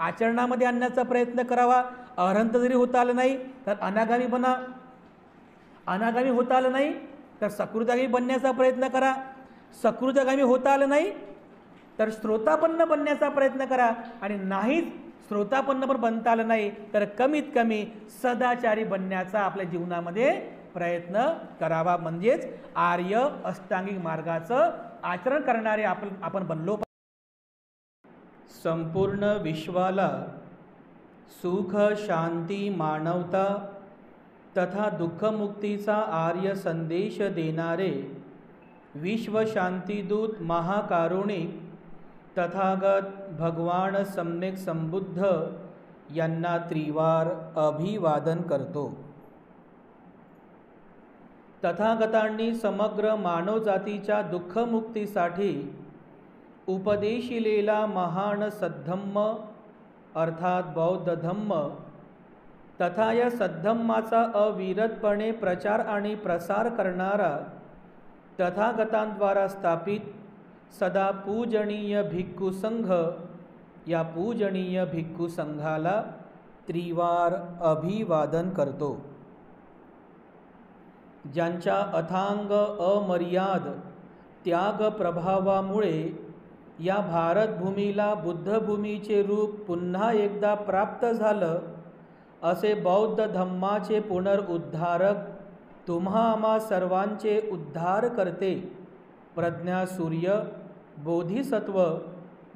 आचरणामध्ये आणण्याचा प्रयत्न करावा. अरहंत जरी होता आलं नाही तर अनागामी बना. अनागामी होता आलं नाही तर सकृदागामी बनण्याचा प्रयत्न करा. सकृदागामी होता आलं नाही तर श्रोतापन्न बनण्याचा प्रयत्न करा. आणि नाहीच श्रोतापन्न पण बनता आलं नाही तर कमीत कमी सदाचारी बनण्याचा आपल्या जीवनामध्ये प्रयत्न करावा. म्हणजेच आर्य अष्टांगिक मार्गाचं आचरण करणारे आपण बनलो. संपूर्ण विश्वाला सुख, शांती, मानवता तथा दुःखमुक्तीचा आर्य संदेश देणारे विश्वशांतीदूत महाकारुणिक तथागत भगवान सम्यक संबुद्ध यांना त्रिवार अभिवादन करतो. तथागतांनी समग्र मानवजातीच्या दुःखमुक्तीसाठी उपदेशिलेला महान सद्धम्म अर्थात बौद्ध धम्म तथा या सद्धम्माचा अविरतपणे प्रचार आणि प्रसार करणारा तथागतांद्वारा स्थापित सदा पूजनीय भिक्खू संघ, या पूजनीय भिक्खू संघाला त्रिवार अभिवादन करतो. ज्यांच्या अथांग अमर्याद त्याग प्रभावामुळे या भारतभूमीला बुद्धभूमीचे रूप पुन्हा एकदा प्राप्त झालं, असे बौद्ध धम्माचे पुनरुद्धारक, तुम्हा आम्हा सर्वांचे उद्धार करते प्रज्ञासूर्य बोधिसत्व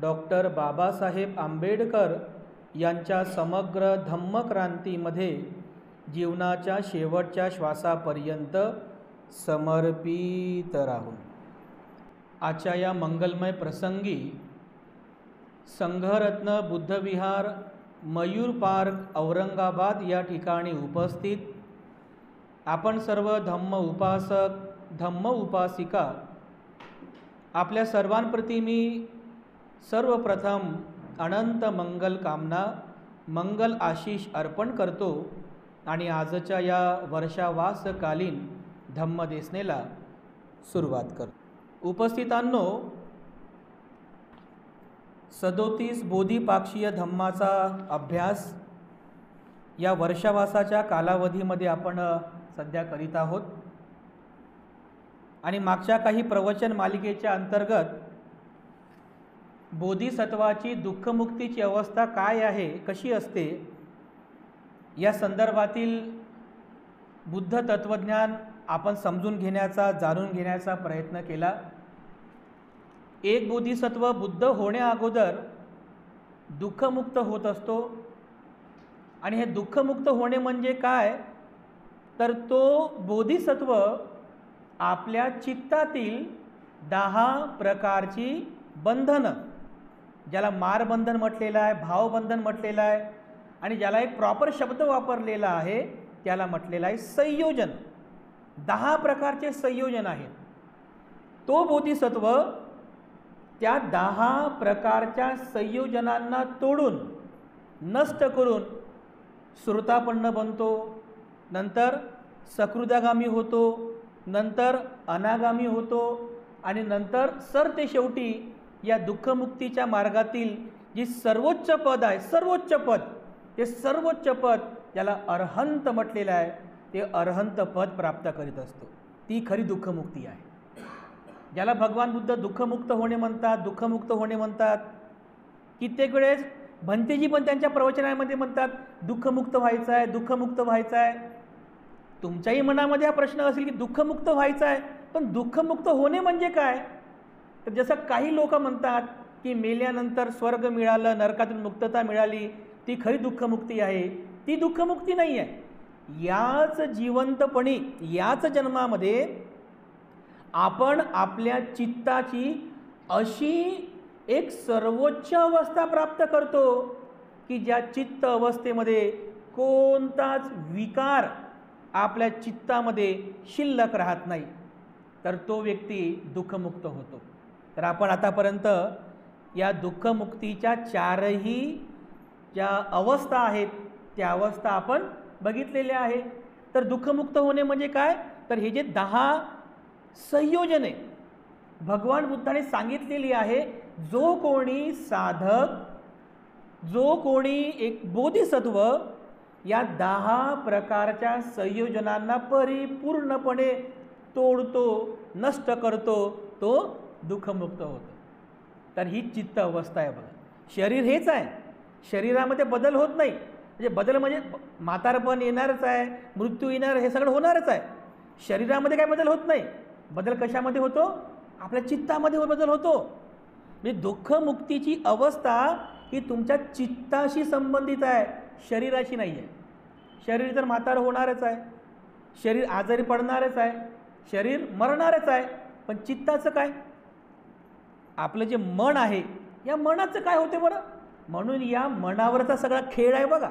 डॉक्टर बाबासाहेब आंबेडकर यांच्या समग्र धम्मक्रांतीमध्ये जीवनाच्या शेवटच्या श्वासापर्यंत समर्पित राहून. आजच्या या मंगलमय प्रसंगी संघरत्न बुद्धविहार, मयूर पार्क, औरंगाबाद या ठिकाणी उपस्थित आपण सर्व धम्म उपासक, धम्म उपासिका, आपल्या सर्वांप्रती मी सर्वप्रथम अनंत मंगल कामना, मंगल आशीष अर्पण करतो आणि आजच्या या वर्षावासकालीन धम्मदेसनेला सुरुवात करतो. उपस्थितांनो, 37 बोधिपाक्षीय धम्माचा अभ्यास या वर्षावासाच्या कालावधीमध्ये आपण सध्या करीत आहोत. आणि मागच्या काही प्रवचन मालिकेच्या अंतर्गत बोधिसत्वाची दुःखमुक्तीची अवस्था काय आहे, कशी असते, या संदर्भातील बुद्ध तत्वज्ञान आपण समजून घेण्याचा, जाणून घेण्याचा प्रयत्न केला. एक बोधिसत्व बुद्ध होण्या अगोदर दुःखमुक्त होत असतो. आणि हे दुःखमुक्त होणे म्हणजे काय, तर तो बोधिसत्व आपल्या चित्तातील 10 प्रकारची बंधनं, ज्याला मारबंधन म्हटलेलं आहे, भावबंधन म्हटलेलं आहे, आणि ज्याला एक प्रॉपर शब्द वापरलेला आहे त्याला म्हटलेलं आहे संयोजन. 10 प्रकारचे संयोजन आहेत. तो बोधिसत्व त्या 10 प्रकारच्या संयोजनांना तोडून, नष्ट करून श्रुतापन्न बनतो, नंतर सकृदागामी होतो, नंतर अनागामी होतो, आणि नंतर सरते शेवटी या दुःखमुक्तीच्या मार्गातील जी सर्वोच्च पद आहे, सर्वोच्च पद, ते सर्वोच्च पद ज्याला अरहंत म्हटलेलं आहे, ते अरहंत पद प्राप्त करीत असतो. ती खरी दुःखमुक्ती आहे, ज्याला भगवान बुद्ध दुःखमुक्त होणे म्हणतात, दुःखमुक्त होणे म्हणतात. कित्येक वेळेस भंतेजी पण त्यांच्या प्रवचनामध्ये म्हणतात दुःखमुक्त व्हायचं आहे, दुःखमुक्त व्हायचं आहे. तुमच्याही मनामध्ये हा प्रश्न असेल की दुःखमुक्त व्हायचं आहे, पण दुःखमुक्त होणे म्हणजे काय. तर जसं काही लोक म्हणतात की मेल्यानंतर स्वर्ग मिळालं, नरकातून मुक्तता मिळाली, ती खरी दुःखमुक्ती आहे. ती दुःखमुक्ती नाही आहे. याच जिवंतपणी, याच जन्मामध्ये आपण आपल्या चित्ताची अशी एक सर्वोच्च अवस्था प्राप्त करतो की ज्या चित्त अवस्थेमध्ये कोणताच विकार आपल्या चित्तामध्ये शिल्लक राहत नाही, तर तो व्यक्ती दुःखमुक्त होतो. तर आपण आतापर्यंत या दुःखमुक्तीच्या 4ही ज्या अवस्था आहेत त्या अवस्था आपण बघितलेल्या आहे. तर दुःखमुक्त होणे म्हणजे काय, तर हे जे 10 संयोजने भगवान बुद्धाने सांगितलेली आहे, जो कोणी साधक जो कोणी एक बोधिसत्व या 10 प्रकारच्या संयोजनांना परिपूर्णपणे तोडतो, नष्ट करतो, तो दुःखमुक्त होतो. तर ही चित्त अवस्था आहे बघा. शरीर हेच आहे, शरीरामध्ये बदल होत नाही. म्हणजे बदल म्हणजे म्हातारपण येणारच आहे, मृत्यू येणार, हे सगळं होणारच आहे. शरीरामध्ये काय बदल होत नाही. बदल कशामध्ये होतो? आपल्या चित्तामध्ये बदल होतो. म्हणजे दुःखमुक्तीची अवस्था ही तुमच्या चित्ताशी संबंधित आहे, शरीराशी नाही आहे. शरीर तर म्हातारं होणारच आहे, शरीर आजारी पडणारच आहे, शरीर मरणारच आहे. पण चित्ताचं काय? आपलं जे मन आहे, या मनाचं काय होते बरं? म्हणून या मनावरचा सगळा खेळ आहे बघा.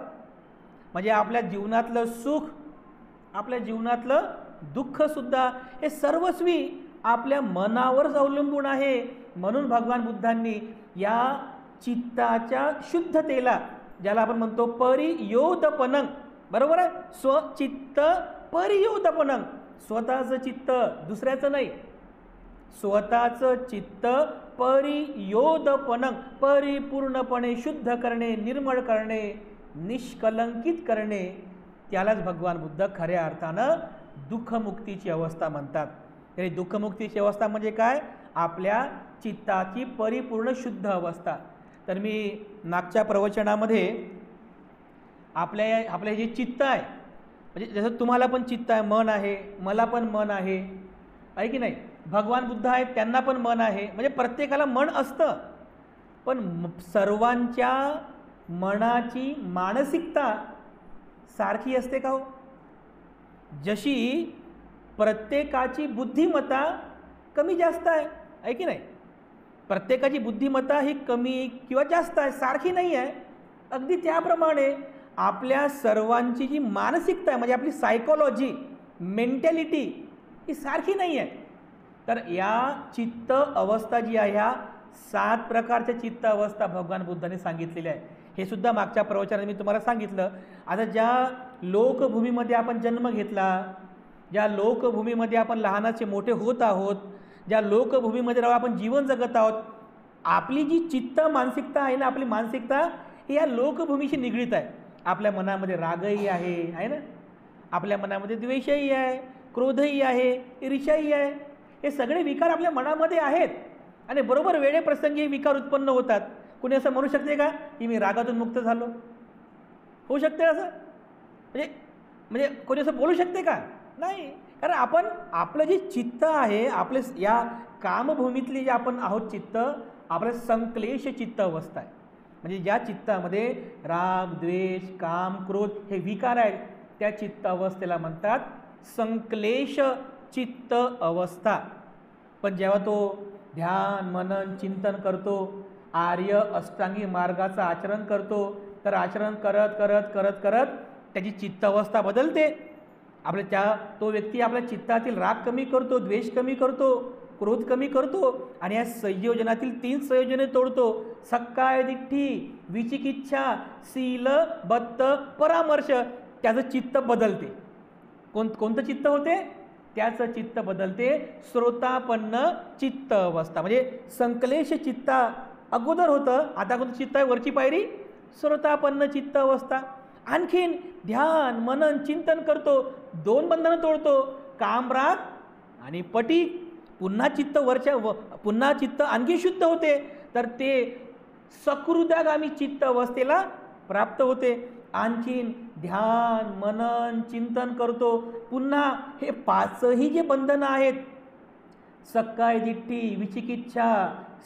म्हणजे आपल्या जीवनातलं सुख, आपल्या जीवनातलं दुःखसुद्धा हे सर्वस्वी आपल्या मनावरच अवलंबून आहे. म्हणून भगवान बुद्धांनी या चित्ताच्या शुद्धतेला, ज्याला आपण म्हणतो परियोधपनं, बरोबर आहे, स्वचित्त परियोधपनं, स्वतःचं चित्त, दुसऱ्याचं नाही, स्वतःचं चित्त परियोधपनं, परिपूर्णपणे शुद्ध करणे, निर्मळ करणे, निष्कलंकित करणे, त्यालाच भगवान बुद्ध खऱ्या अर्थानं दुःखमुक्तीची अवस्था म्हणतात. तरी दुःखमुक्तीची अवस्था म्हणजे काय? आपल्या चित्ताची परिपूर्ण शुद्ध अवस्था. तर मी मागच्या प्रवचनामध्ये आपले जे चित्त आहे, म्हणजे जसं तुम्हाला पण चित्त आहे, मन आहे, मला पण मन आहे की नाही, भगवान बुद्ध आहेत, त्यांना पण मन आहे. म्हणजे प्रत्येकाला मन असतं, पण सर्वांच्या मनाची मानसिकता सारखी असते का हो? जशी प्रत्येकाची बुद्धिमत्ता कमी जास्त आहे की नाही, प्रत्येकाची बुद्धिमत्ता ही कमी किंवा जास्त आहे, सारखी नाही आहे. अगदी त्याप्रमाणे आपल्या सर्वांची जी मानसिकता आहे, म्हणजे आपली सायकोलॉजी, मेंटॅलिटी ही सारखी नाही आहे. तर या चित्त अवस्था जी आहे, ह्या 7 प्रकारच्या चित्त अवस्था भगवान बुद्धांनी सांगितलेल्या आहे. हे सुद्धा मागच्या प्रवचनात मी तुम्हाला सांगितलं. आता ज्या लोकभूमीमध्ये आपण जन्म घेतला, ज्या लोकभूमीमध्ये आपण लहानाचे मोठे होत आहोत, ज्या लोकभूमीमध्ये राहून आपण जीवन जगत आहोत, आपली जी चित्त मानसिकता आहे ना, आपली मानसिकता ही या लोकभूमीशी निगडीत आहे. आपल्या मनामध्ये रागही आहे ना, आपल्या मनामध्ये द्वेषही आहे, क्रोधही आहे, ईर्ष्याही आहे. हे सगळे विकार आपल्या मनामध्ये आहेत आणि बरोबर वेळेप्रसंगी हे विकार उत्पन्न होतात. कुणी असं म्हणू शकते का की मी रागातून मुक्त झालो? होऊ शकते असं? म्हणजे कोणी असं बोलू शकते का? नाही. कारण आपण आपलं जे चित्त आहे, आपले या कामभूमीतले जे आपण आहोत चित्त, आपलं संक्लेश चित्त अवस्था आहे. म्हणजे ज्या चित्तामध्ये राग, द्वेष, काम, क्रोध हे विकार आहेत, त्या चित्त अवस्थेला म्हणतात संक्लेश चित्त अवस्था. पण जेव्हा तो ध्यान, मनन, चिंतन करतो, आर्य अष्टांगी मार्गाचं आचरण करतो, तर आचरण करत करत करत करत त्याची चित्त अवस्था बदलते. तो व्यक्ती आपल्या चित्तातील राग कमी करतो, द्वेष कमी करतो, क्रोध कमी करतो आणि या संयोजनातील 3 संयोजने तोडतो. सक्काय दिठ्ठी, विचिकिच्छा, शील, बत्त, परामर्श. त्याचं चित्त बदलते. कोणतं चित्त होते? त्याचं चित्त बदलते श्रोतापन्न चित्त अवस्था. म्हणजे संक्लेश चित्ता अगोदर होतं, आता कोणतं चित्त आहे? वरची पायरी श्रोतापन्न चित्त अवस्था. आणखीन ध्यान, मनन, चिंतन करतो, 2 बंधनं तोडतो, काम, राग आणि पटी. पुन्हा चित्त आणखी शुद्ध होते, तर ते सकृदागामी चित्त अवस्थेला प्राप्त होते. आणखीन ध्यान, मनन, चिंतन करतो, पुन्हा हे 5ही जे बंधनं आहेत, सक्काय दिठ्ठी, विचिकिच्छा,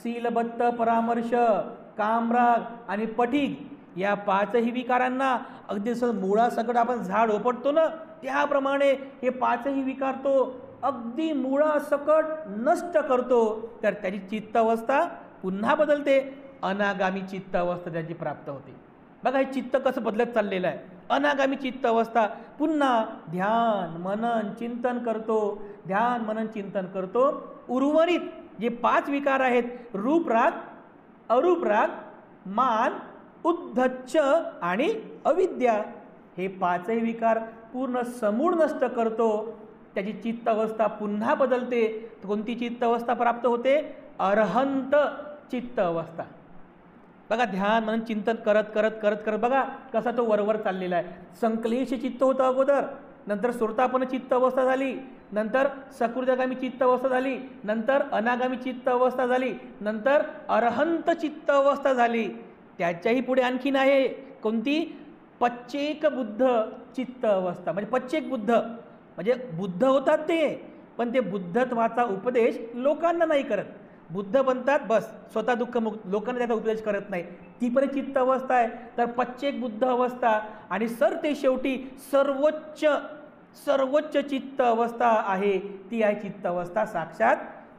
शीलबद्ध परामर्श, कामराग आणि पठिक, या 5ही विकारांना अगदी मुळासकट आपण झाड ओपटतो ना, त्याप्रमाणे हे 5ही विकार तो अगदी मुळासकट नष्ट करतो. तर त्याची चित्त अवस्था पुन्हा बदलते, अनागामी चित्त अवस्था त्याची प्राप्त होते. बघा हे चित्त कसं बदलत चाललेलं आहे. अनागामी चित्त अवस्था, पुन्हा ध्यान, मनन, चिंतन करतो, ध्यान, मनन, चिंतन करतो. उर्वरित जे 5 विकार आहेत, रूपराग, अरूपराग, मान, उद्धच्च आणि अविद्या, हे 5ही विकार पूर्ण समूळ नष्ट करतो. त्याची चित्त अवस्था पुन्हा बदलते. कोणती चित्त अवस्था प्राप्त होते? अरहंत चित्त अवस्था. बघा ध्यान म्हणून चिंतन करत करत करत करत बघा कसा तो वरवर चाललेला आहे. संक्लेश चित्त होतं अगोदर, नंतर सुरतापन्न चित्त अवस्था झाली, नंतर सकृदागामी चित्त अवस्था झाली, नंतर अनागामी चित्त अवस्था झाली, नंतर अरहंत चित्त अवस्था झाली. त्याच्याही पुढे आणखीन आहे कोणती? पच्चेक बुद्ध चित्त अवस्था. म्हणजे पच्चेक बुद्ध म्हणजे बुद्ध होतात ते, पण ते बुद्धत्वाचा उपदेश लोकांना नाही करत. बुद्ध बनतात बस, स्वतः दुःखमुक्त, लोकांना त्याचा उपदेश करत नाही. ती पण चित्त अवस्था आहे. तर पच्चेक बुद्ध अवस्था आणि ते शेवटी सर्वोच्च चित्त अवस्था आहे, ती आहे चित्त अवस्था साक्षात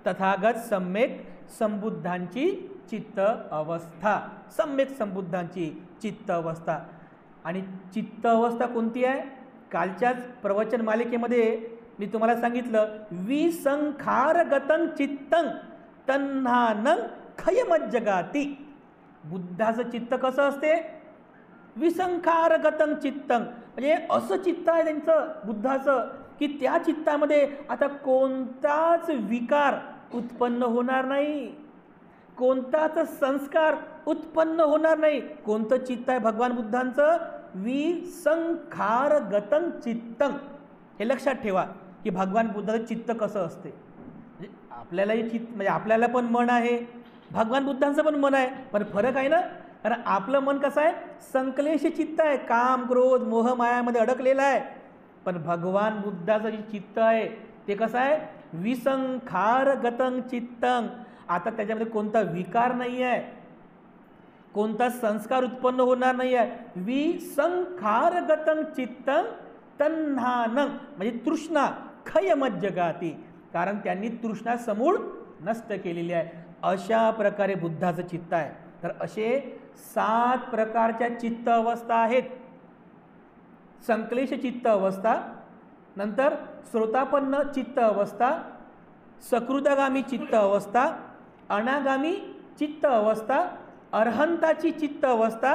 तथागत सम्यक संबुद्धांची चित्त अवस्था. सम्यक संबुद्धांची चित्त अवस्था. आणि चित्त अवस्था कोणती आहे? कालच्याच प्रवचन मालिकेमध्ये मी तुम्हाला सांगितलं, विसंखारगतं चित्तं तन्हानं खयमज्जगाती. बुद्धाचं चित्त कसं असते? विसंखारगतं चित्तं, म्हणजे असं चित्त आहे त्यांचं बुद्धाचं की त्या चित्तामध्ये आता कोणताच विकार उत्पन्न होणार नाही, कोणताच संस्कार उत्पन्न होणार नाही. कोणतं चित्त आहे भगवान बुद्धांचं? विसंखारगतं चित्तं. हे लक्षात ठेवा की भगवान बुद्धाचं चित्त कसं असते. म्हणजे आपल्यालाही म्हणजे आपल्याला पण मन आहे, भगवान बुद्धांचं पण मन आहे, पण फरक आहे ना. कारण आपलं मन कसं आहे? संक्लेश चित्त आहे, काम क्रोध मोह मायामध्ये अडकलेलं आहे. पण भगवान बुद्धाचं जे चित्त आहे ते कसं आहे? विसंखारगतं चित्तं. आता त्याच्यामध्ये कोणता विकार नाही आहे, कोणता संस्कार उत्पन्न होणार नाही आहे. विसंखारगतं चित्तं तन्हानं, म्हणजे तृष्णा खयमज्जगाती, कारण त्यांनी तृष्णा समूळ नष्ट केलेली आहे. अशा प्रकारे बुद्धाचं चित्त आहे. तर असे 7 प्रकारच्या चित्त अवस्था आहेत. संक्लेश चित्त अवस्था, नंतर श्रोतापन्न चित्त अवस्था, सकृदागामी चित्त अवस्था, अनागामी चित्त अवस्था, अरहंताची चित्त अवस्था,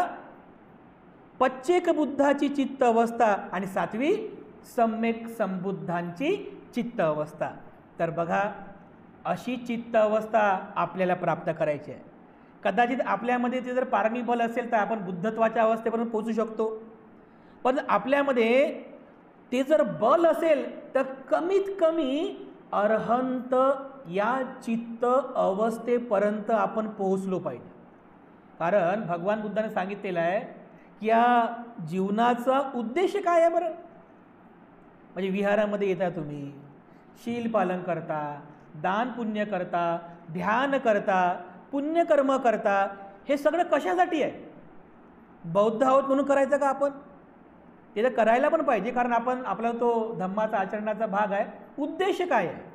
पच्चेक बुद्धाची चित्त अवस्था आणि 7वी सम्यक संबुद्धांची चित्त अवस्था. तर बघा अशी चित्त अवस्था आपल्याला प्राप्त करायची आहे. कदाचित आपल्यामध्ये ते जर पारमी बल असेल तर आपण बुद्धत्वाच्या अवस्थेपर्यंत पोहोचू शकतो. पण आपल्यामध्ये ते जर बल असेल तर कमीत कमी अरहंत या चित्त अवस्थेपर्यंत आपण पोहोचलो पाहिजे. कारण भगवान बुद्धाने सांगितलेलं आहे की या जीवनाचा उद्देश काय आहे बरं? म्हणजे विहारामध्ये येता तुम्ही, शील पालन करता, दान पुण्य करता, ध्यान करता, पुण्यकर्म करता, हे सगळं कशासाठी आहे? बौद्ध आहोत म्हणून करायचं का आपण? ते तर करायला पण पाहिजे, कारण आपण आपला तो धम्माचा आचरणाचा भाग आहे. उद्देश काय आहे?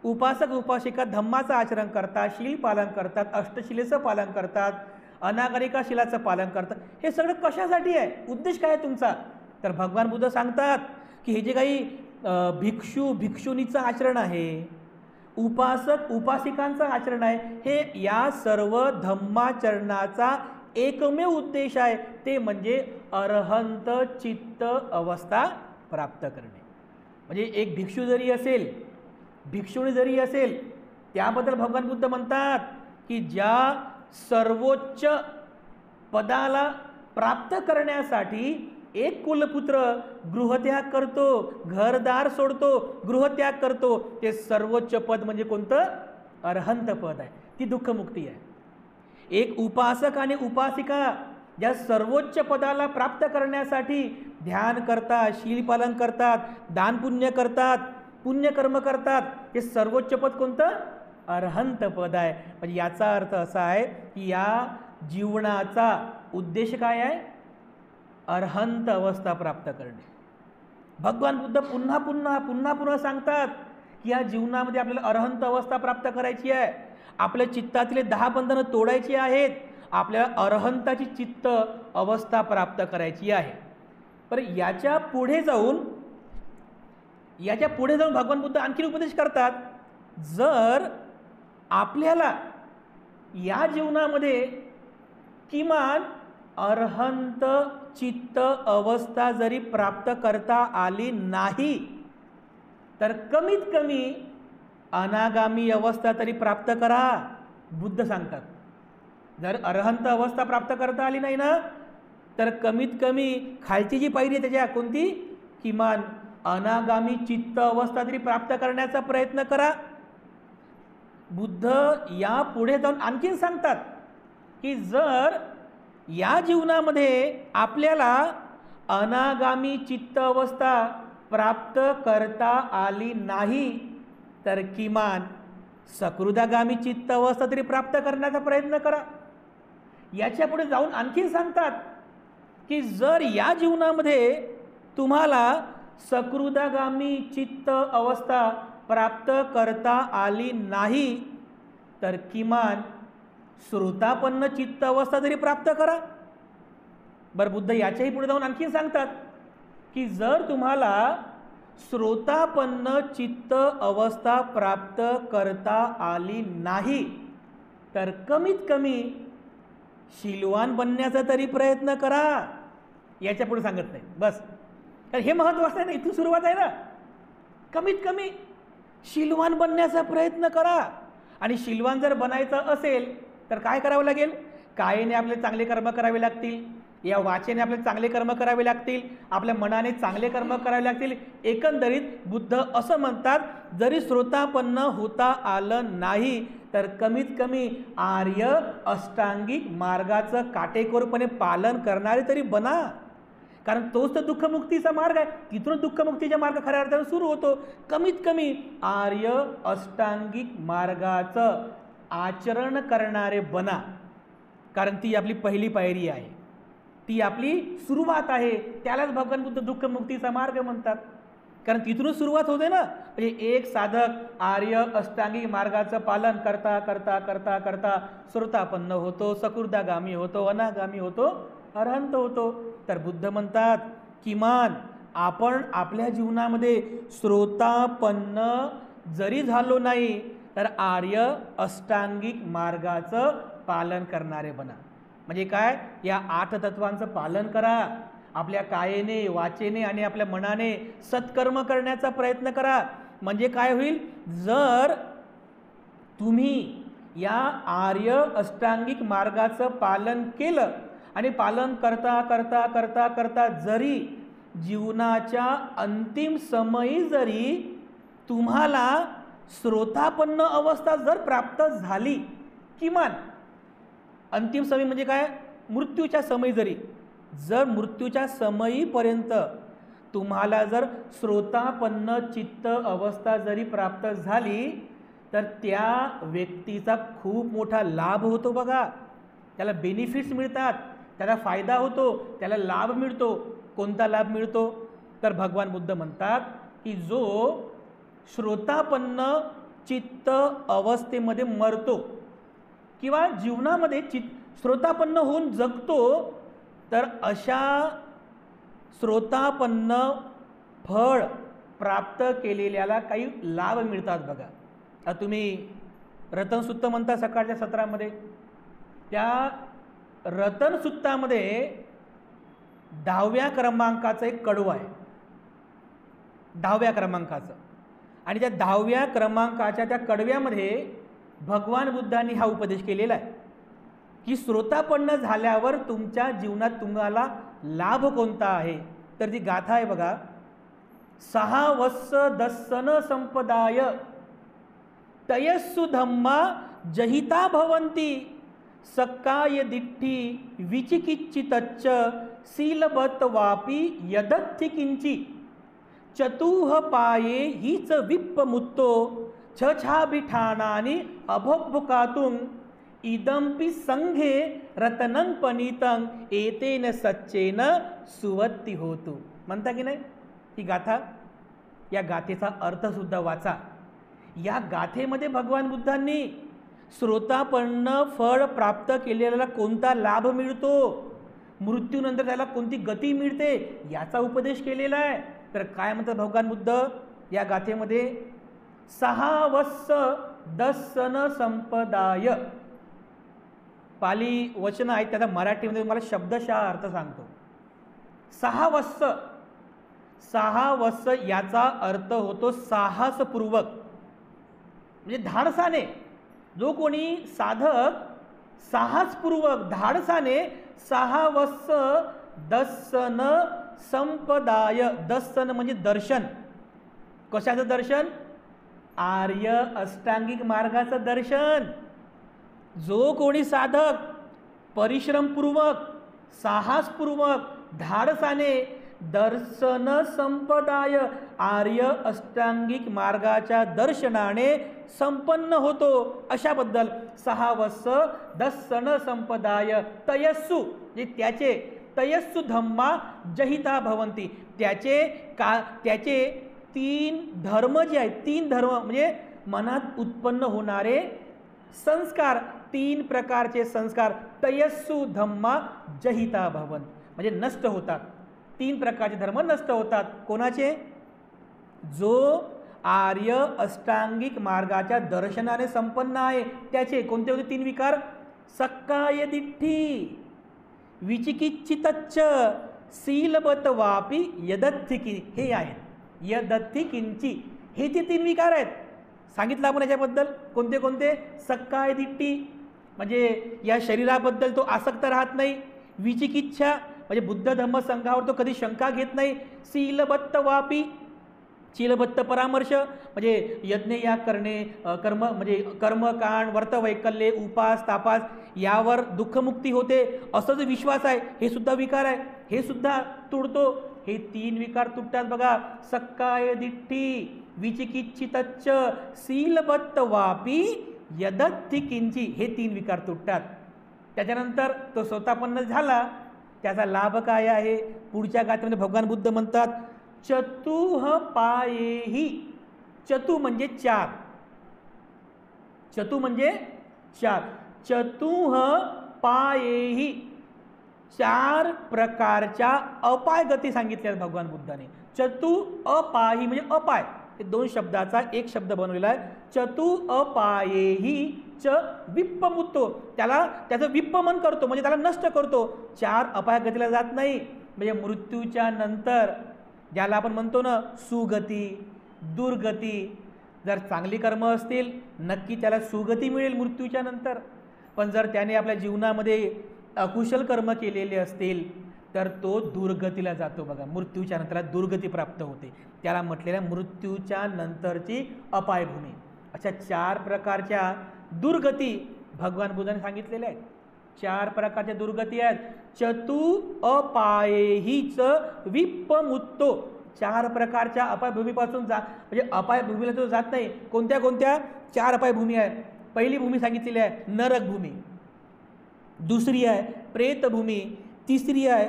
उपासक उपासिका धम्माचं आचरण करतात, शील पालन करतात, अष्टशिलेचं पालन करतात, अनागरिका शिलाचं पालन करतात. हे सगळं कशासाठी आहे? उद्देश काय आहे तुमचा? तर भगवान बुद्ध सांगतात की हे जे काही भिक्षू भिक्षुणीचं आचरण आहे, उपासक उपासिकांचं आचरण आहे, हे या सर्व धम्माचरणाचा एकमेव उद्देश आहे, ते म्हणजे अरहंत चित्त अवस्था प्राप्त करणे. म्हणजे एक भिक्षू जरी असेल, भिक्षुणी जरी असेल, त्याबद्दल भगवान बुद्ध म्हणतात की ज्या सर्वोच्च पदाला प्राप्त करण्यासाठी एक कुलपुत्र गृहत्याग करतो, घरदार सोडतो, गृहत्याग करतो, ते सर्वोच्च पद म्हणजे कोणतं? अरहंत पद आहे. ती दुःखमुक्ती आहे. एक उपासक आणि उपासिका ज्या सर्वोच्च पदाला प्राप्त करण्यासाठी ध्यान करतात, शील पालन करतात, दान पुण्य करतात, पुण्यकर्म करतात, ते सर्वोच्च पद कोणतं? अरहंत पद आहे. म्हणजे याचा अर्थ असा आहे की या जीवनाचा उद्देश काय आहे? अरहंत अवस्था प्राप्त करणे. भगवान बुद्ध पुन्हा पुन्हा पुन्हा पुन्हा सांगतात की या जीवनामध्ये आपल्याला अरहंत अवस्था प्राप्त करायची आहे. आपल्या चित्तातले 10 बंधनं तोडायची आहेत. आपल्याला अरहंताची चित्त अवस्था प्राप्त करायची आहे. पण याच्या पुढे जाऊन भगवान बुद्ध आणखी उपदेश करतात, जर आपल्याला या जीवनामध्ये किमान अरहंत चित्त अवस्था जरी प्राप्त करता आली नाही तर कमीत कमी अनागामी अवस्था तरी प्राप्त करा. बुद्ध सांगतात जर अरहंत अवस्था प्राप्त करता आली नाही ना, तर कमीत कमी खालची जी पायरी आहे त्याच्या कोणती, किमान अनागामी चित्त अवस्था तरी प्राप्त करण्याचा प्रयत्न करा. बुद्ध या पुढे जाऊन आणखीन सांगतात की जर या जीवनामध्ये आपल्याला अनागामी चित्त अवस्था प्राप्त करता आली नाही, तर किमान सकृदागामी चित्त अवस्था तरी प्राप्त करण्याचा प्रयत्न करा. याच्या पुढे जाऊन आणखीन सांगतात की जर या जीवनामध्ये तुम्हाला सकृदागामी चित्त अवस्था प्राप्त करता आली नाही, तर किमान श्रोतापन्न चित्त अवस्था तरी प्राप्त करा. बरं, बुद्ध याच्याही पुढे जाऊन आणखीन सांगतात की जर तुम्हाला श्रोतापन्न चित्त अवस्था प्राप्त करता आली नाही, तर कमीत कमी शीलवान बनण्याचा तरी प्रयत्न करा. याच्या पुढे सांगत नाही. बस, तर हे महत्त्वाचं आहे ना, इथून सुरुवात आहे ना. कमीत कमी शीलवान बनण्याचा प्रयत्न करा. आणि शीलवान जर बनायचं असेल तर काय करावं लागेल? कायेने आपले चांगले कर्म करावे लागतील, या वाचेने आपले चांगले कर्म करावे लागतील, आपल्या मनाने चांगले कर्म करावे लागतील. एकंदरीत बुद्ध असं म्हणतात, जरी श्रोतापन्न होता आलं नाही, तर कमीत कमी आर्य अष्टांगिक मार्गाचं काटेकोरपणे पालन करणारे तरी बना. कारण तोच तर दुःखमुक्तीचा मार्ग आहे. तिथून दुःखमुक्तीचा मार्ग खऱ्या अर्थाने सुरू होतो. कमीत कमी आर्य अष्टांगिक मार्गाचं आचरण करणारे बना. कारण ती आपली पहिली पायरी आहे, ती आपली सुरुवात आहे. त्यालाच भगवान बुद्ध दुःखमुक्तीचा मार्ग म्हणतात. कारण तिथूनच सुरुवात होते ना. म्हणजे एक साधक आर्य अष्टांगिक मार्गाचं पालन करता करता करता करता श्रोतापन्न होतो, सकृदागामी होतो, अनागामी होतो, अरहंत होतो. तर बुद्ध म्हणतात किमान आपण आपल्या जीवनामध्ये श्रोतापन्न जरी झालो नाही, तर आर्य अष्टांगिक मार्गाचं पालन करणारे बना. म्हणजे काय? या 8 तत्वांचं पालन करा. आपल्या कायेने, वाचेने आणि आपल्या मनाने सत्कर्म करण्याचा प्रयत्न करा. म्हणजे काय होईल? जर तुम्ही या आर्य अष्टांगिक मार्गाचं पालन केलं आणि पालन करता करता करता करता जरी जीवनाच्या अंतिम समयी जरी तुम्हाला श्रोतापन्न अवस्था जर प्राप्त झाली, किमान अंतिम समय म्हणजे काय? मृत्यूच्या समयी जर मृत्यूच्या समयीपर्यंत तुम्हाला जर श्रोतापन्न चित्त अवस्था जरी प्राप्त झाली, तर त्या व्यक्तीचा खूप मोठा लाभ होतो बघा. त्याला बेनिफिट्स मिळतात, त्याला फायदा होतो, त्याला लाभ मिळतो. कोणता लाभ मिळतो? तर भगवान बुद्ध म्हणतात की जो श्रोतापन्न चित्त अवस्थेमध्ये मरतो किंवा जीवनामध्ये श्रोतापन्न होऊन जगतो, तर अशा श्रोतापन्न फळ प्राप्त केलेल्याला काही लाभ मिळतात बघा. आता तुम्ही रतनसुत्त म्हणता सकाळच्या सत्रामध्ये, त्या रतनसुत्तामध्ये 10व्या क्रमांकाचं एक कडवं आहे, 10व्या क्रमांकाचं. आणि त्या 10व्या क्रमांकाच्या त्या कडव्यामध्ये भगवान बुद्धांनी हा उपदेश केलेला आहे की श्रोतापन्न झाल्यावर तुमच्या जीवनात तुम्हाला लाभ कोणता आहे. तर ती गाथा आहे बघा. 6 वत्स दस्सन संपदाय तयस्सु धम्मा जहिता भवन्ति सक्काय दिठ्ठी विचिकिच्चितच्च सीलबत वापी यदत्थि किंची चतुह पाये हीच विप्पमुत्तो छछाभिठानानि अभोभुकातुं इदंपि संघे रतनं पनीतं एतेन सच्चेन सुवत्ती होतु. म्हणता की नाही ही गाथा? या गाथेचा अर्थ सुद्धा वाचा. या गाथेमध्ये भगवान बुद्धांनी श्रोतापन्न फळ प्राप्त केलेल्याला कोणता लाभ मिळतो, मृत्यूनंतर त्याला कोणती गती मिळते, याचा उपदेश केलेला आहे. तर काय म्हणतात भगवान बुद्ध या गाथेमध्ये? 6 वत्स दस्सन संपदाय. पाली वचन आहेत, त्याचा मराठीमध्ये मला शब्दशः अर्थ सांगतो. 6 वत्स, 6 वत्स याचा अर्थ होतो साहसपूर्वक, म्हणजे धाडसाने. जो कोणी साधक साहसपूर्वक धाडसाने 6 वत्स दस्सन संपदाय. दस्सन म्हणजे दर्शन. कशाचं दर्शन? आर्य अष्टांगिक मार्गाचं दर्शन. जो कोणी साधक परिश्रमपूर्वक साहसपूर्वक धाडसाने दर्शन संपदाय आर्य अष्टांगिक मार्गाच्या दर्शनाने संपन्न होतो अशाबद्दल 6 वत्स दस्सन संपदाय तयस्सु, त्याचे तयस्सु धम्मा जहिता भवंती. त्याचे 3 धर्म जे आहेत, 3 धर्म म्हणजे मनात उत्पन्न होणारे संस्कार, 3 प्रकारचे संस्कार तयस्सु धम्मा जहिता भवन म्हणजे नष्ट होतात. 3 प्रकारचे धर्म नष्ट होतात. कोणाचे? जो आर्य अष्टांगिक मार्गाच्या दर्शनाने संपन्न आहे त्याचे. कोणते होते 3 विकार? सक्काय दिठ्ठी, विचिकिच्चितच्च, शीलबत वापी यदत्थिकी. हे आहेत यदत्थिकिंची. हे ते 3 विकार आहेत. सांगितलं आपण याच्याबद्दल. कोणते कोणते? सक्काय दिठ्ठी म्हणजे या शरीराबद्दल तो आसक्त राहत नाही. विचिकिच्छा म्हणजे बुद्ध धम्म संघावर तो कधी शंका घेत नाही. शीलबत्त वापी, शीलबत्त परामर्श म्हणजे यज्ञ या करणे, कर्म म्हणजे कर्मकांड, व्रतवैकल्ये, उपास तापास यावर दुःखमुक्ती होते असा जो विश्वास आहे हे सुद्धा विकार आहे. हे सुद्धा तुडतो. हे 3 विकार तुटतात बघा. सक्काय दिठ्ठी, विचिकिच्चितच्च, शीलबत्त वापी यदत्थिकिंची. हे 3 विकार तुटतात. त्याच्यानंतर तो स्वतःपन्न झाला. त्याचा लाभ काय आहे? पुढच्या गाथेमध्ये भगवान बुद्ध म्हणतात चतुह पायेही. चतु म्हणजे 4. चतु म्हणजे 4. चतुह पायेही 4 प्रकारच्या अपाय गती सांगितल्या भगवान बुद्धाने. चतु अपायी म्हणजे अपाय. हे 2 शब्दाचा एक शब्द बनवलेला आहे. चतु अपायेही च विप्पमुत्तो. त्याचं विप्पमन करतो म्हणजे त्याला नष्ट करतो. 4 अपाय गतीला जात नाही. म्हणजे मृत्यूच्या नंतर ज्याला आपण म्हणतो ना सुगती दुर्गती. जर चांगली कर्म असतील नक्की त्याला सुगती मिळेल मृत्यूच्या नंतर. पण जर त्याने आपल्या जीवनामध्ये अकुशल कर्म केलेले असतील तर तो दुर्गतीला जातो बघा. मृत्यूच्या नंतर दुर्गती प्राप्त होते. त्याला म्हटलेल्या मृत्यूच्या नंतरची अपायभूमी. अशा 4 प्रकारच्या दुर्गती भगवान बुद्धाने सांगितलेल्या आहेत. 4 प्रकारच्या दुर्गती आहेत. चतु अपायेहीच विप्पमुत्तो. 4 प्रकारच्या अपायभूमीपासून म्हणजे अपायभूमीला तो जात नाही. कोणत्या कोणत्या 4 अपायभूमी आहेत? पहिली भूमी सांगितलेली आहे नरकभूमी, दुसरी आहे प्रेतभूमी, तिसरी आहे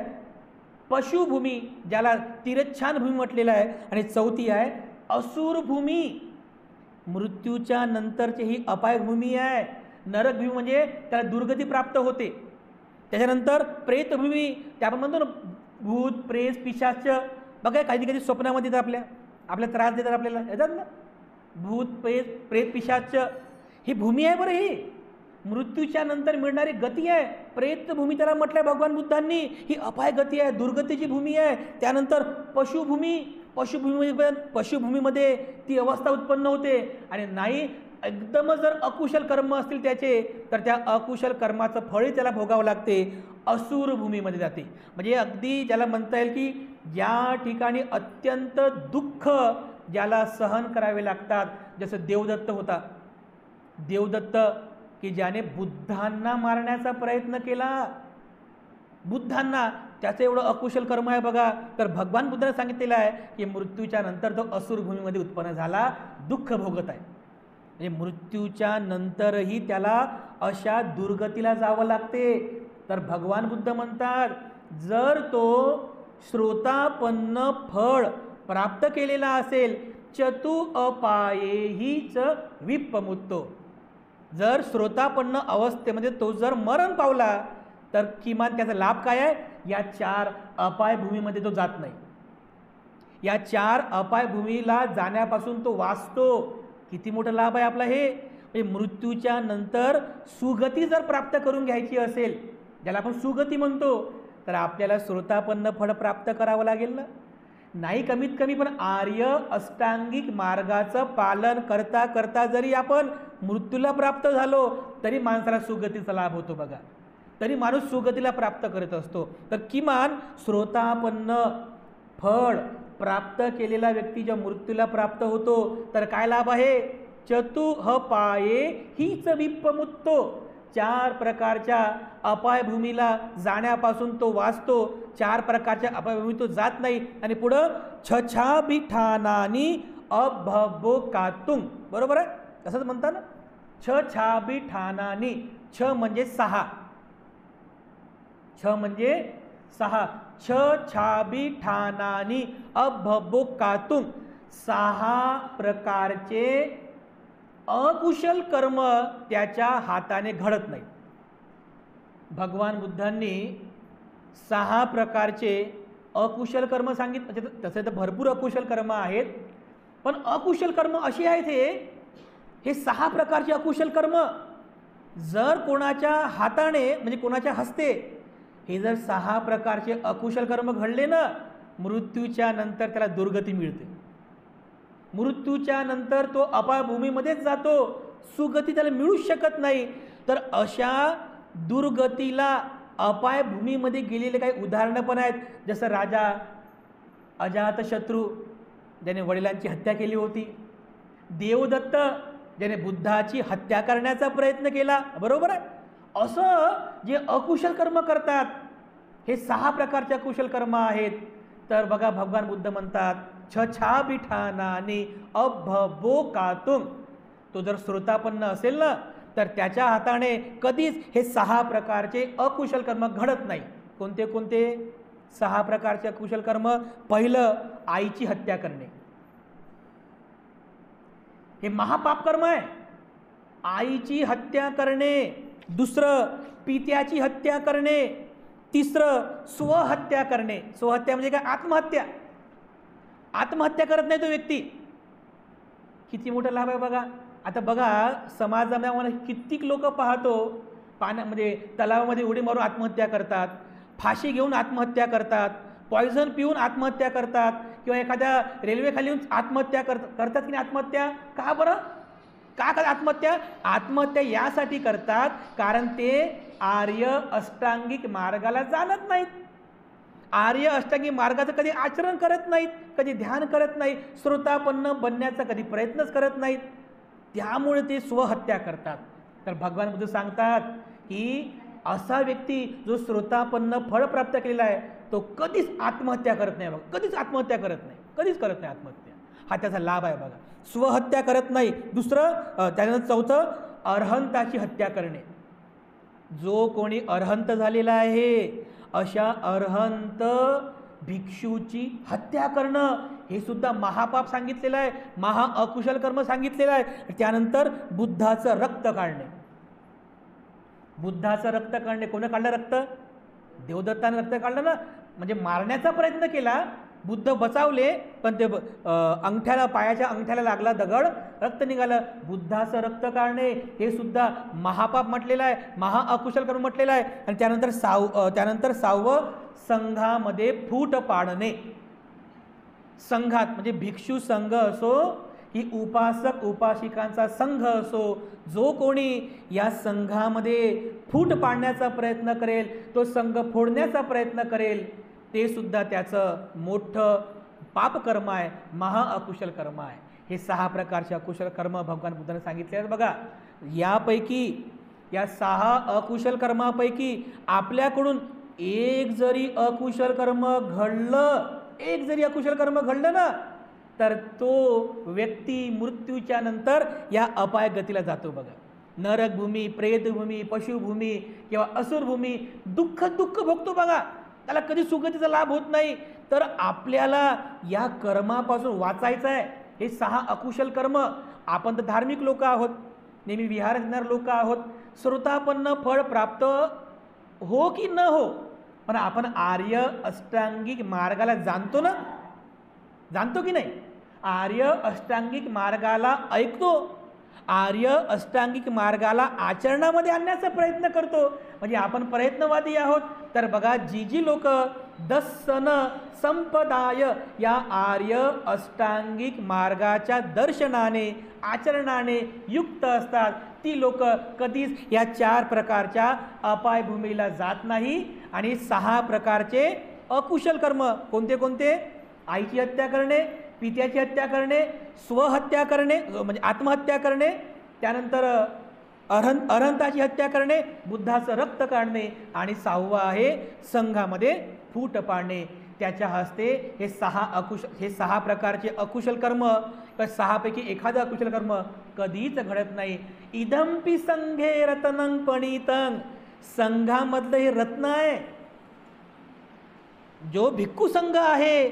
पशुभूमी ज्याला तिरच्छान भूमी म्हटलेलं आहे, आणि चौथी आहे असुरभूमी. मृत्यूच्या नंतरची ही अपायभूमी आहे. नरकभूमी म्हणजे त्याला दुर्गती प्राप्त होते. त्याच्यानंतर प्रेतभूमी, त्या आपण म्हणतो ना भूत प्रेत पिशाच बघा कधी कधी स्वप्नामध्ये येतात, आपल्या त्रास देतात, आपल्याला येतात ना भूत प्रेत पिशाच. ही भूमी आहे बरं. ही मृत्यूच्या नंतर मिळणारी गती आहे. प्रेतभूमी त्याला म्हटलंय भगवान बुद्धांनी. ही अपाय गती आहे, दुर्गतीची भूमी आहे. त्यानंतर पशुभूमी, पशुभूमीमध्ये ती अवस्था उत्पन्न होते. आणि नाही एकदमच जर अकुशल कर्म असतील त्याचे तर त्या अकुशल कर्माचं फळही त्याला भोगावं लागते. असुर भूमीमध्ये जाते. म्हणजे अगदी ज्याला म्हणता येईल की या ठिकाणी अत्यंत दुःख ज्याला सहन करावे लागतात. जसं देवदत्त होता. देवदत्त की ज्याने बुद्धांना मारण्याचा प्रयत्न केला. बुद्धांना त्याचं एवढं अकुशल कर्म आहे बघा. तर भगवान बुद्धाने सांगितलेलं आहे की मृत्यूच्या नंतर तो असुर भूमीमध्ये उत्पन्न झाला, दुःख भोगत आहे. म्हणजे मृत्यूच्या नंतरही त्याला अशा दुर्गतीला जावं लागते. तर भगवान बुद्ध म्हणतात जर तो श्रोतापन्न फळ प्राप्त केलेला असेल चतु अपायेहीच विप्पमुत्तो. जर श्रोतापन्न अवस्थेमध्ये तो जर मरण पावला तर किमान त्याचा लाभ काय आहे? या 4 अपायभूमीमध्ये तो जात नाही. या 4 अपायभूमीला जाण्यापासून तो वाचतो. किती मोठा लाभ आहे आपला हे. म्हणजे मृत्यूच्या नंतर सुगती जर प्राप्त करून घ्यायची असेल, ज्याला आपण सुगती म्हणतो, तर आपल्याला श्रोतापन्न फळ प्राप्त करावं लागेल ना. नाही कमीत कमी पण आर्य अष्टांगिक मार्गाचं पालन करता करता जरी आपण मृत्यूला प्राप्त झालो तरी माणसाला सुगतीचा लाभ होतो बघा, तरी माणूस सुगतीला प्राप्त करत असतो. तर किमान श्रोतापन्न फळ प्राप्त केलेला व्यक्ती ज्या मृत्यूला प्राप्त होतो तर काय लाभ आहे? चतुह पाये हीच विप्पमुत्तो, 4 प्रकारच्या अपायभूमीला जाण्यापासून तो वाचतो, 4 प्रकारच्या अपायभूमी तो जात नाही. आणि पुढं छछाबिठानानी अभबोकातुंग, बरोबर आहे, असंच म्हणतात ना, छछाबिठानानी. छ म्हणजे 6, छ म्हणजे 6, छछाबिठानानी अभबोकातुंग, 6 प्रकारचे अकुशल कर्म त्याच्या हाताने घडत नाही. भगवान बुद्धांनी 6 प्रकारचे अकुशल कर्म सांगितले. तसे तर भरपूर अकुशल कर्म आहेत, पण अकुशल कर्म अशी आहेत हे 6 प्रकारचे अकुशल कर्म जर कोणाच्या हाताने म्हणजे कोणाच्या हस्ते हे जर 6 प्रकारचे अकुशल कर्म घडले ना, मृत्यूच्या नंतर त्याला दुर्गती मिळते. मृत्यूच्या नंतर तो अपायभूमीमध्येच जातो, सुगती त्याला मिळूच शकत नाही. तर अशा दुर्गतीला अपायभूमीमध्ये गेलेले काही उदाहरणं पण आहेत. जसं राजा अजातशत्रू ज्याने वडिलांची हत्या केली होती, देवदत्त ज्याने बुद्धाची हत्या करण्याचा प्रयत्न केला, बरोबर आहे. असं जे अकुशल कर्म करतात हे 6 प्रकारचे अकुशल कर्म आहेत. तर बघा भगवान बुद्ध म्हणतात छछाबिठानानी अभबोकातुंग, तो जर श्रोतापन्न असेल ना तर त्याच्या हाताने कधीच हे 6 प्रकारचे अकुशल कर्म घडत नाही. कोणते कोणते 6 प्रकारचे अकुशल कर्म? पहिलं, आईची हत्या करणे, हे महापाप कर्म आहे, आईची हत्या करणे. दुसरं, पित्याची हत्या करणे. तिसरं, स्वहत्या करणे. स्वहत्या म्हणजे काय? आत्महत्या. आत्महत्या करत नाही तो व्यक्ती. किती मोठा लाभ आहे बघा. आता बघा समाजामध्ये कित्येक लोक पाहतो पाण्यामध्ये तलावामध्ये उडी मारून आत्महत्या करतात, फाशी घेऊन आत्महत्या करतात, पॉयझन पिऊन आत्महत्या करतात, किंवा एखाद्या रेल्वेखाली येऊन आत्महत्या करतात की नाही. आत्महत्या का बरं? का आत्महत्या? आत्महत्या यासाठी करतात कारण ते आर्य अष्टांगिक मार्गाला जाणत नाहीत, आर्य अष्टांगिक मार्गाचं कधी आचरण करत नाहीत, कधी ध्यान करत नाहीत, श्रोतापन्न बनण्याचा कधी प्रयत्नच करत नाहीत, त्यामुळे ते स्वहत्या करतात. तर भगवान बुद्ध सांगतात की असा व्यक्ती जो श्रोतापन्न फळ प्राप्त केलेला आहे तो कधीच आत्महत्या करत नाही बघा, कधीच आत्महत्या करत नाही, कधीच करत नाही आत्महत्या. हा त्याचा लाभ आहे बघा. स्वहत्या करत नाही. दुसरं, त्यानंतर चौथं, अरहंताची हत्या करणे. जो कोणी अरहंत झालेला आहे अशा अरहंत भिक्षूची हत्या करणं हे सुद्धा महापाप सांगितलेलं आहे, महा अकुशल कर्म सांगितलेलं आहे. त्यानंतर बुद्धाचं रक्त काढणे. बुद्धाचं रक्त काढणे. कोणी काढलं रक्त? देवदत्ताने रक्त काढलं ना, म्हणजे मारण्याचा प्रयत्न केला, बुद्ध बचावले, पण ते अंगठ्याला, पायाच्या अंगठ्याला लागला दगड, रक्त निघालं. बुद्धाचं रक्त काढणे हे सुद्धा महापाप म्हटलेलं आहे, महा अकुशल कर्म म्हटलेलं आहे. आणि त्यानंतर 6वं, संघामध्ये फूट पाडणे. संघात म्हणजे भिक्षू संघ असो ही उपासक उपासिकांचा संघ असो, जो कोणी या संघामध्ये फूट पाडण्याचा प्रयत्न करेल, तो संघ फोडण्याचा प्रयत्न करेल, ते सुद्धा त्याचं मोठं पापकर्म आहे, महा अकुशल कर्म आहे. हे 6 प्रकारचे अकुशल कर्म भगवान बुद्धाने सांगितले आहेत बघा. यापैकी, या 6 अकुशल कर्मापैकी आपल्याकडून एक जरी अकुशल कर्म घडलं, एक जरी अकुशल कर्म घडलं ना, तर तो व्यक्ती मृत्यूच्या नंतर या अपाय गतीला जातो बघा. नरकभूमी, प्रेतभूमी, पशुभूमी किंवा असुरभूमी दुःख भोगतो बघा. त्याला कधी सुगतीचा लाभ होत नाही. तर आपल्याला या कर्मापासून वाचायचं आहे. हे 6 अकुशल कर्म. आपण तर धार्मिक लोक आहोत, नेहमी विहार करणारे लोक आहोत, श्रोतापन्न फळ प्राप्त हो की न हो, पण आपण आर्य अष्टांगिक मार्गाला जाणतो ना, जाणतो की नाही? आर्य अष्टांगिक मार्गाला ऐकतो, आर्य अष्टांगिक मार्गाला आचरणामध्ये आणण्याचा प्रयत्न करतो. म्हणजे आपण प्रयत्नवादी आहोत. तर बघा जी लोक दस्सन संपदाय या आर्य अष्टांगिक मार्गाच्या दर्शनाने आचरणाने युक्त असतात ती लोक कधीच या 4 प्रकारच्या अपायभूमीला जात नाही आणि 6 प्रकारचे अकुशल कर्म कोणते कोणते? आईची हत्या करणे, पित्याची हत्या करणे, स्वहत्या करणे म्हणजे आत्महत्या करणे, त्यानंतर अरहंताची हत्या करणे, बुद्धाचं रक्त काढणे आणि 6वं आहे संघामध्ये फूट पाडणे. त्याच्या हस्ते हे 6 प्रकारचे अकुशल कर्म 6 पैकी एखादं अकुशल कर्म कधीच घडत नाही. इदंपि संघे रत्नं पणितं, संघामधलं हे रत्न आहे. जो भिक्खू संघ आहे,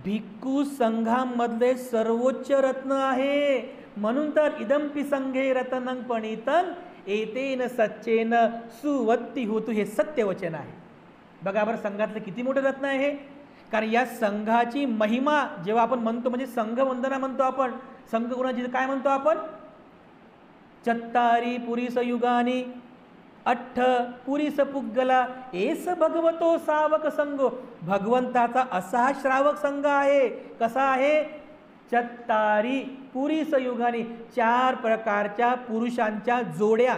भिक्खू संघामधले सर्वोच्च रत्न आहे. म्हणून तर इदंपि संघे रत्नं पणितं एतेन सच्चेन सुवत्ती होतु, हे सत्यवचन आहे. बघा बरं संघातलं किती मोठं रत्न आहे हे. कारण या संघाची महिमा जेव्हा आपण म्हणतो म्हणजे संघ वंदना म्हणतो आपण. संघ गुणाची काय म्हणतो आपण? चत्तारी पुरीस युगानी अठ्ठ पुरीस पुग्गला एस भगवतो सावक संघ. भगवंताचा असा हा श्रावक संघ आहे. कसा आहे? चत्तारी पुरीस युगानी, 4 प्रकारच्या पुरुषांच्या जोड्या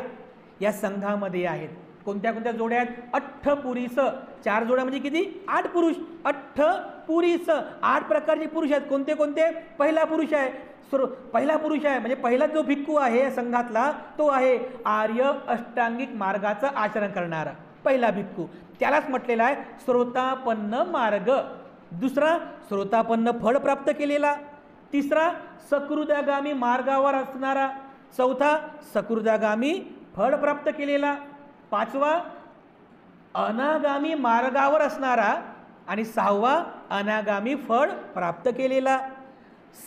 या संघामध्ये आहेत. कोणत्या कोणत्या जोड्या आहेत? अठ्ठ पुरीस, 4 जोड्या म्हणजे किती? 8 पुरुष. अठ्ठ पुरीस, 8 प्रकारचे पुरुष आहेत. कोणते कोणते? पहिला पुरुष आहे. पहिला पुरुष आहे म्हणजे पहिला जो भिक्खू आहे संघातला तो आहे आर्य अष्टांगिक मार्गाचं आचरण करणारा पहिला भिक्खू. त्यालाच म्हटलेला आहे श्रोतापन्न मार्ग. दुसरा श्रोतापन्न फळ प्राप्त केलेला. तिसरा सकृदागामी मार्गावर असणारा. चौथा सकृदागामी फळ प्राप्त केलेला. 5वा अनागामी मार्गावर असणारा आणि 6वा अनागामी फळ प्राप्त केलेला.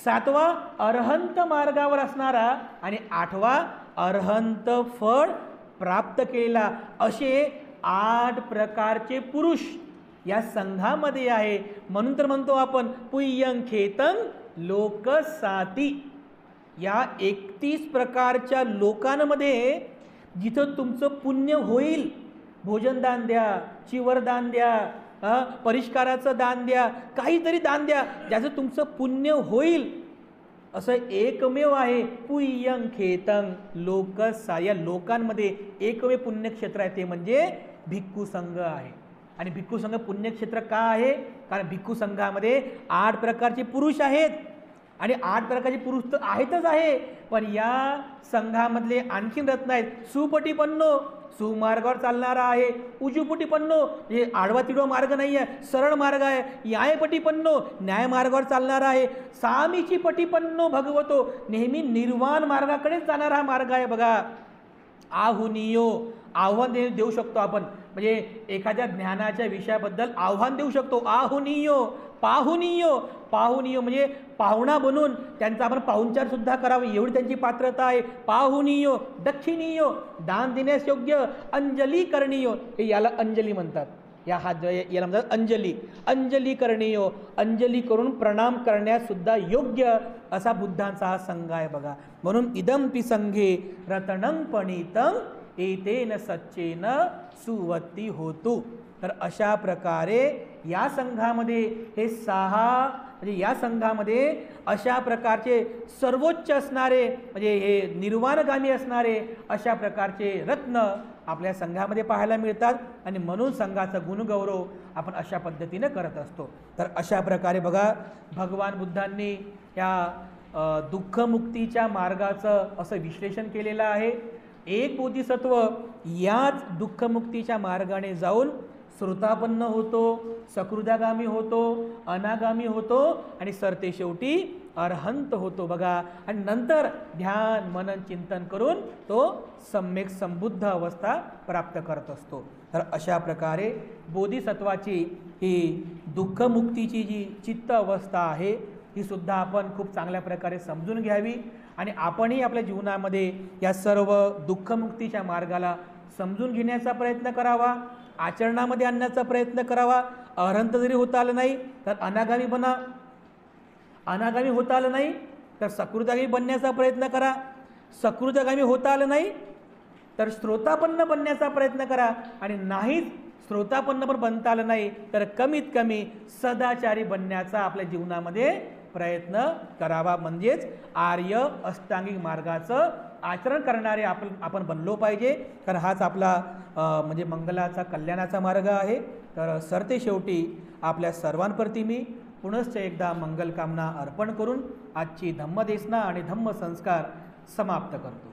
7वा अरहंत मार्गावर असणारा आणि 8वा अरहंत फळ प्राप्त केलेला. असे 8 प्रकारचे पुरुष या संघामध्ये आहे. म्हणून तर म्हणतो आपण पुय्यं खेतं लोकसाती. या 31 प्रकारच्या लोकांमध्ये जिथं तुमचं पुण्य होईल, भोजन दान द्या, चिवरदान द्या, परिष्काराचं दान द्या, काहीतरी दान द्या ज्याचं तुमचं पुण्य होईल, असं एकमेव आहे पुय्यं खेतं लोकसा. या लोकांमध्ये एकमेव पुण्यक्षेत्र आहे ते म्हणजे भिक्खू संघ आहे. आणि भिक्खू संघ पुण्यक्षेत्र का आहे? कारण भिक्खू संघामध्ये 8 प्रकारचे पुरुष आहेत आणि 8 प्रकारचे पुरुष तर आहेतच आहे, पण या संघामधले आणखीन रत्न आहेत. सुपटीपन्नो, सुमार्गावर चालणारा आहे. उजूपटीपन्नो, हे आडवा तिडवा मार्ग नाही आहे, सरळ मार्ग आहे. न्यायपटीपन्नो, न्याय मार्गावर चालणारा आहे. सामीची पटीपन्नो भगवतो, नेहमी निर्वाण मार्गाकडेच जाणारा हा मार्ग आहे. बघा आहुनियो, आव्हान देऊ शकतो आपण, म्हणजे एखाद्या ज्ञानाच्या विषयाबद्दल आव्हान देऊ शकतो. आहुनियो, पाहुनियो, पाहुनियो म्हणजे पाहुणा बनून त्यांचा आपण पाहुणचार सुद्धा करावे एवढी त्यांची पात्रता आहे. पाहुनियो, दक्षिणीयो, दान देण्यास योग्य. अंजली करणीयो, हे याला अंजली म्हणतात. याला म्हणतात अंजली. अंजली करणीयो, अंजली करून प्रणाम करण्यास सुद्धा योग्य असा बुद्धांचा हा संघ आहे. बघा म्हणून इदंपि संघे रत्नं पणितं एतेन सच्चेन सुवत्ती होतु. तर अशा प्रकारे या संघामध्ये हे 6 म्हणजे या संघामध्ये अशा प्रकारचे सर्वोच्च असणारे म्हणजे हे निर्वाणगामी असणारे अशा प्रकारचे रत्न आपल्या संघामध्ये पाहायला मिळतात. आणि म्हणून संघाचा गुणगौरव आपण अशा पद्धतीने करत असतो. तर अशा प्रकारे बघा भगवान बुद्धांनी या दुःखमुक्तीच्या मार्गाचं असं विश्लेषण केलेलं आहे. एक बोधिसत्व याच दुःखमुक्तीच्या मार्गाने जाऊन श्रोतापन्न होतो, सकृदागामी होतो, अनागामी होतो आणि सरते शेवटी अरहंत होतो. बघा आणि नंतर ध्यान मनन चिंतन करून तो सम्यक संबुद्ध अवस्था प्राप्त करत असतो. तर अशा प्रकारे बोधिसत्वाची ही दुःखमुक्तीची जी चित्त अवस्था आहे ही सुद्धा आपण खूप चांगल्या प्रकारे समजून घ्यावी आणि आपणही आपल्या जीवनामध्ये या सर्व दुःखमुक्तीच्या मार्गाला समजून घेण्याचा प्रयत्न करावा, आचरणामध्ये आणण्याचा प्रयत्न करावा. अरहंत जरी होता आलं नाही तर अनागामी बना, अनागामी होता आलं नाही तर सकृदागामी बनण्याचा प्रयत्न करा, सकृदागामी होता आलं नाही तर श्रोतापन्न बनण्याचा प्रयत्न करा आणि नाहीच श्रोतापन्न पण बनता आलं नाही तर कमीत कमी सदाचारी बनण्याचा आपल्या जीवनामध्ये प्रयत्न करावा, म्हणजेच आर्य अष्टांगिक मार्गाचं आचरण करणारे आपण बनलो पाहिजे, कारण हाच आपला म्हणजे मंगलाचा कल्याणाचा मार्ग आहे. तर सरते शेवटी आपल्या सर्वांप्रती मी पुनश्च एकदा मंगलकामना अर्पण करून आजची धम्मदेसना आणि धम्मसंस्कार समाप्त करतो.